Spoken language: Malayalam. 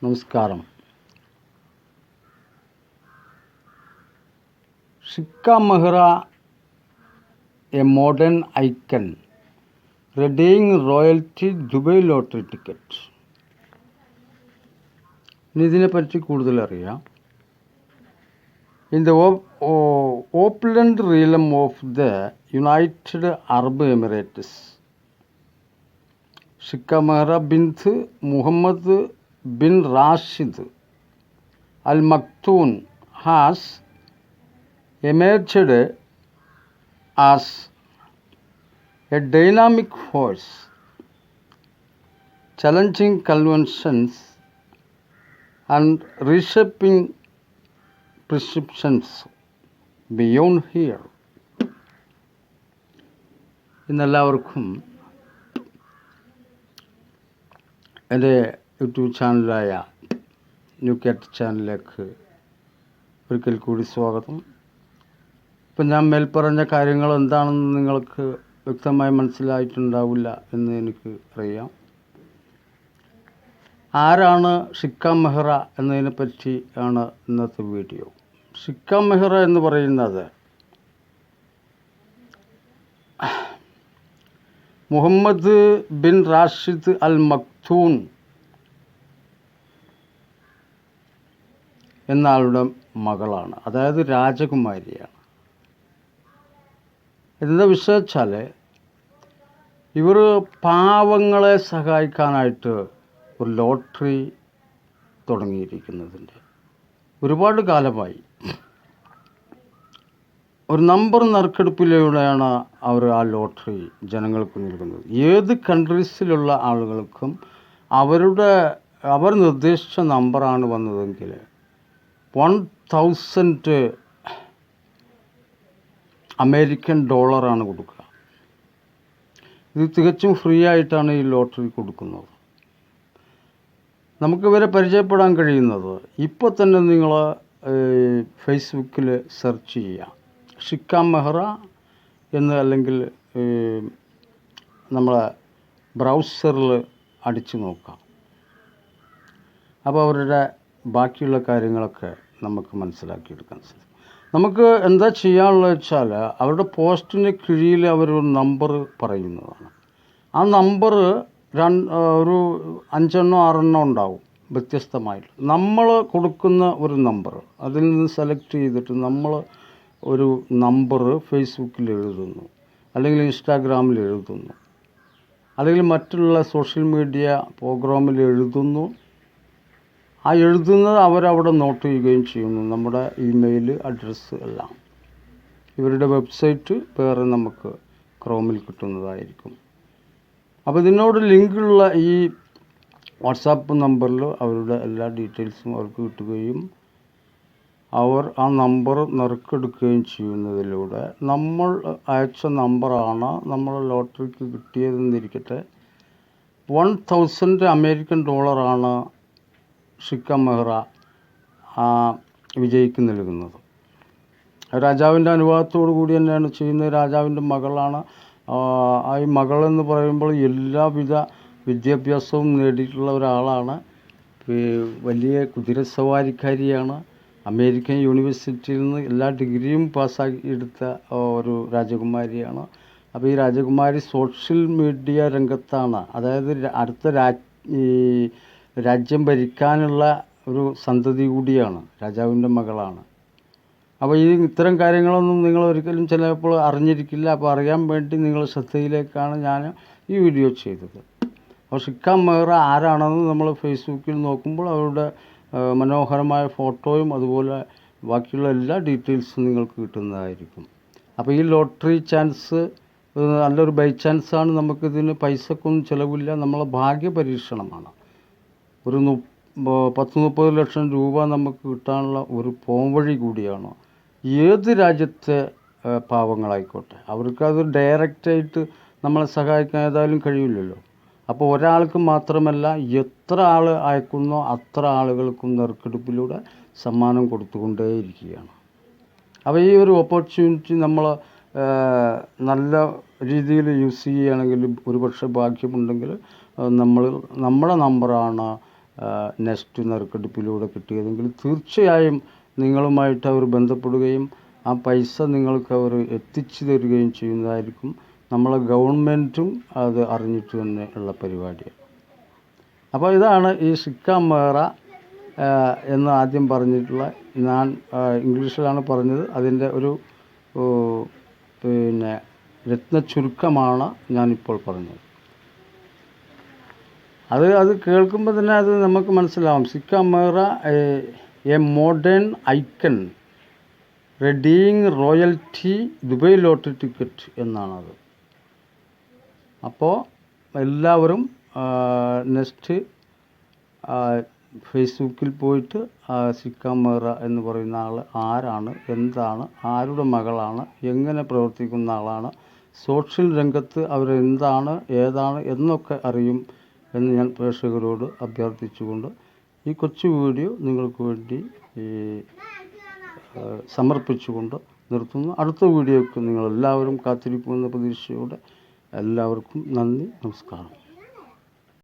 നമസ്കാരം. Sheikha Mahra, a modern icon, redefining royalty Dubai lottery ticket. ഇനി ഇതിനെപ്പറ്റി കൂടുതൽ അറിയാം. In the opulent realm of the United Arab Emirates, Sheikha Mahra bint Mohammed bin Rashid Al Maktoum has emerged as a dynamic force, challenging conventions and reshaping perceptions beyond here. ഇന്നെല്ലാവർക്കും എൻ്റെ യൂട്യൂബ് ചാനലായ ന്യൂ കാറ്റ് ചാനലിലേക്ക് ഒരിക്കൽ കൂടി സ്വാഗതം. ഇപ്പം ഞാൻ മേൽപ്പറഞ്ഞ കാര്യങ്ങൾ എന്താണെന്ന് നിങ്ങൾക്ക് വ്യക്തമായി മനസ്സിലായിട്ടുണ്ടാവില്ല എന്ന് എനിക്ക് അറിയാം. ആരാണ് ഷിക്ക മെഹ്റ എന്നതിനെപ്പറ്റി ആണ് ഇന്നത്തെ വീഡിയോ. ഷിക്ക മെഹ്റ എന്ന് പറയുന്നത് Mohammed bin Rashid Al Maktoum എന്ന ആളുടെ മകളാണ്, അതായത് രാജകുമാരിയാണ്. എന്താ വിശ്വസിച്ചാൽ ഇവർ പാവങ്ങളെ സഹായിക്കാനായിട്ട് ഒരു ലോട്ടറി തുടങ്ങിയിരിക്കുന്നതിൻ്റെ ഒരുപാട് കാലമായി. ഒരു നമ്പർ നറുക്കെടുപ്പിലൂടെയാണ് അവർ ആ ലോട്ടറി ജനങ്ങൾക്ക് നൽകുന്നത്. ഏത് കൺട്രീസിലുള്ള ആളുകൾക്കും അവർ നിർദ്ദേശിച്ച നമ്പറാണ് വന്നതെങ്കിൽ 1000 അമേരിക്കൻ ഡോളറാണ് കൊടുക്കുക. ഇത് തികച്ചും ഫ്രീ ആയിട്ടാണ് ഈ ലോട്ടറി കൊടുക്കുന്നത്. നമുക്കിവരെ പരിചയപ്പെടാൻ കഴിയുന്നത് ഇപ്പോൾ തന്നെ നിങ്ങൾ ഫേസ്ബുക്കിൽ സെർച്ച് ചെയ്യുക, ഷിക്ക മെഹ്റ എന്ന്, അല്ലെങ്കിൽ നമ്മളെ ബ്രൗസറിൽ അടിച്ചു നോക്കാം. അപ്പോൾ അവരുടെ ബാക്കിയുള്ള കാര്യങ്ങളൊക്കെ നമുക്ക് മനസ്സിലാക്കിയെടുക്കാൻ സാധിക്കും. നമുക്ക് എന്താ ചെയ്യാനുള്ളത് വെച്ചാൽ, അവരുടെ പോസ്റ്റിന് കീഴിൽ അവരൊരു നമ്പർ പറയുന്നതാണ്. ആ നമ്പർ ഒരു 5 6 ഉണ്ടാവും വ്യത്യസ്തമായിട്ട്. നമ്മൾ കൊടുക്കുന്ന ഒരു നമ്പർ, അതിൽ നിന്ന് സെലക്ട് ചെയ്തിട്ട് നമ്മൾ ഒരു നമ്പർ ഫേസ്ബുക്കിൽ എഴുതുന്നു, അല്ലെങ്കിൽ ഇൻസ്റ്റാഗ്രാമിൽ എഴുതുന്നു, അല്ലെങ്കിൽ മറ്റുള്ള സോഷ്യൽ മീഡിയ പ്രോഗ്രാമിൽ എഴുതുന്നു. ആ എഴുതുന്നത് അവരവിടെ നോട്ട് ചെയ്യുകയും ചെയ്യുന്നു, നമ്മുടെ ഇമെയിൽ അഡ്രസ്സ് എല്ലാം. ഇവരുടെ വെബ്സൈറ്റ് വേറെ നമുക്ക് ക്രോമിൽ കിട്ടുന്നതായിരിക്കും. അപ്പോൾ ഇതിനോട് ലിങ്കുള്ള ഈ വാട്സാപ്പ് നമ്പറിൽ അവരുടെ എല്ലാ ഡീറ്റെയിൽസും അവർക്ക് കിട്ടുകയും അവർ ആ നമ്പർ നറുക്കെടുക്കുകയും ചെയ്യുന്നതിലൂടെ നമ്മൾ അയച്ച നമ്പറാണ് നമ്മൾ ലോട്ടറിക്ക് കിട്ടിയതെന്നിരിക്കട്ടെ, 1000 അമേരിക്കൻ ഡോളറാണ് ഷിക്ക മെഹ്റ വിജയിക്ക് നൽകുന്നത്. രാജാവിൻ്റെ അനുവാദത്തോടു കൂടി തന്നെയാണ് ചെയ്യുന്നത്. രാജാവിൻ്റെ മകളാണ്. ഈ മകളെന്ന് പറയുമ്പോൾ എല്ലാവിധ വിദ്യാഭ്യാസവും നേടിയിട്ടുള്ള ഒരാളാണ്. വലിയ കുതിരസവാരിക്കാരിയാണ്. അമേരിക്കൻ യൂണിവേഴ്സിറ്റിയിൽ നിന്ന് എല്ലാ ഡിഗ്രിയും പാസ്സാക്കി എടുത്ത ഒരു രാജകുമാരിയാണ്. അപ്പോൾ ഈ രാജകുമാരി സോഷ്യൽ മീഡിയ രംഗത്താണ്, അതായത് അടുത്ത രാജ്യം ഭരിക്കാനുള്ള ഒരു സന്തതി കൂടിയാണ്, രാജാവിൻ്റെ മകളാണ്. അപ്പോൾ ഇത്തരം കാര്യങ്ങളൊന്നും നിങ്ങൾ ഒരിക്കലും ചിലപ്പോൾ അറിഞ്ഞിരിക്കില്ല. അപ്പോൾ അറിയാൻ വേണ്ടി നിങ്ങളുടെ ശ്രദ്ധയിലേക്കാണ് ഞാൻ ഈ വീഡിയോ ചെയ്തത്. അപ്പോൾ ഷിക്ക മെഹ്റ ആരാണെന്ന് നമ്മൾ ഫേസ്ബുക്കിൽ നോക്കുമ്പോൾ അവരുടെ മനോഹരമായ ഫോട്ടോയും അതുപോലെ ബാക്കിയുള്ള എല്ലാ ഡീറ്റെയിൽസും നിങ്ങൾക്ക് കിട്ടുന്നതായിരിക്കും. അപ്പോൾ ഈ ലോട്ടറി ചാൻസ് നല്ലൊരു ബൈ ചാൻസാണ്. നമുക്കിതിന് പൈസക്കൊന്നും ചിലവില്ല, നമ്മളെ ഭാഗ്യ പരീക്ഷണമാണ്. ഒരു 10-30 ലക്ഷം രൂപ നമുക്ക് കിട്ടാനുള്ള ഒരു പോംവഴി കൂടിയാണ്. ഏത് രാജ്യത്തെ പാവങ്ങളായിക്കോട്ടെ, അവർക്കത് ഡയറക്റ്റായിട്ട് നമ്മളെ സഹായിക്കാൻ ഏതായാലും കഴിയില്ലല്ലോ. അപ്പോൾ ഒരാൾക്ക് മാത്രമല്ല, എത്ര ആൾ അയക്കുന്നോ അത്ര ആളുകൾക്കും നറുക്കെടുപ്പിലൂടെ സമ്മാനം കൊടുത്തുകൊണ്ടേയിരിക്കുകയാണ്. അപ്പോൾ ഈ ഒരു ഓപ്പർച്യൂണിറ്റി നമ്മൾ നല്ല രീതിയിൽ യൂസ് ചെയ്യുകയാണെങ്കിൽ, ഒരുപക്ഷെ ഭാഗ്യമുണ്ടെങ്കിൽ നമ്മുടെ നമ്പറാണ് നെസ്റ്റ് നറുക്കെടുപ്പിലൂടെ കിട്ടിയതെങ്കിൽ തീർച്ചയായും നിങ്ങളുമായിട്ട് അവർ ബന്ധപ്പെടുകയും ആ പൈസ നിങ്ങൾക്ക് അവർ എത്തിച്ചു തരികയും ചെയ്യുന്നതായിരിക്കും. നമ്മളെ ഗവൺമെൻറ്റും അത് അറിഞ്ഞിട്ട് തന്നെ ഉള്ള പരിപാടിയാണ്. അപ്പോൾ ഇതാണ് ഈ സിക്ക മേറ എന്ന് ആദ്യം പറഞ്ഞിട്ടുള്ള, ഞാൻ ഇംഗ്ലീഷിലാണ് പറഞ്ഞത്, അതിൻ്റെ ഒരു പിന്നെ രത്ന ചുരുക്കമാണ് ഞാനിപ്പോൾ പറഞ്ഞത്. അത് കേൾക്കുമ്പോൾ തന്നെ അത് നമുക്ക് മനസ്സിലാവും. Sheikha Mahra a modern icon redefining royalty Dubai lottery ticket എന്നാണത്. അപ്പോൾ എല്ലാവരും നെക്സ്റ്റ് ഫേസ്ബുക്കിൽ പോയിട്ട് സിക്ക മേറ എന്ന് പറയുന്ന ആൾ ആരാണ്, എന്താണ്, ആരുടെ മകളാണ്, എങ്ങനെ പ്രവർത്തിക്കുന്ന ആളാണ്, സോഷ്യൽ രംഗത്ത് അവരെന്താണ്, ഏതാണ് എന്നൊക്കെ അറിയും എന്ന് ഞാൻ പ്രേക്ഷകരോട് അഭ്യർത്ഥിച്ചുകൊണ്ട് ഈ കൊച്ചു വീഡിയോ നിങ്ങൾക്ക് വേണ്ടി സമർപ്പിച്ചുകൊണ്ട് നിർത്തുന്നു. അടുത്ത വീഡിയോയ്ക്ക് നിങ്ങളെല്ലാവരും കാത്തിരിക്കുമെന്ന പ്രതീക്ഷയോടെ എല്ലാവർക്കും നന്ദി, നമസ്കാരം.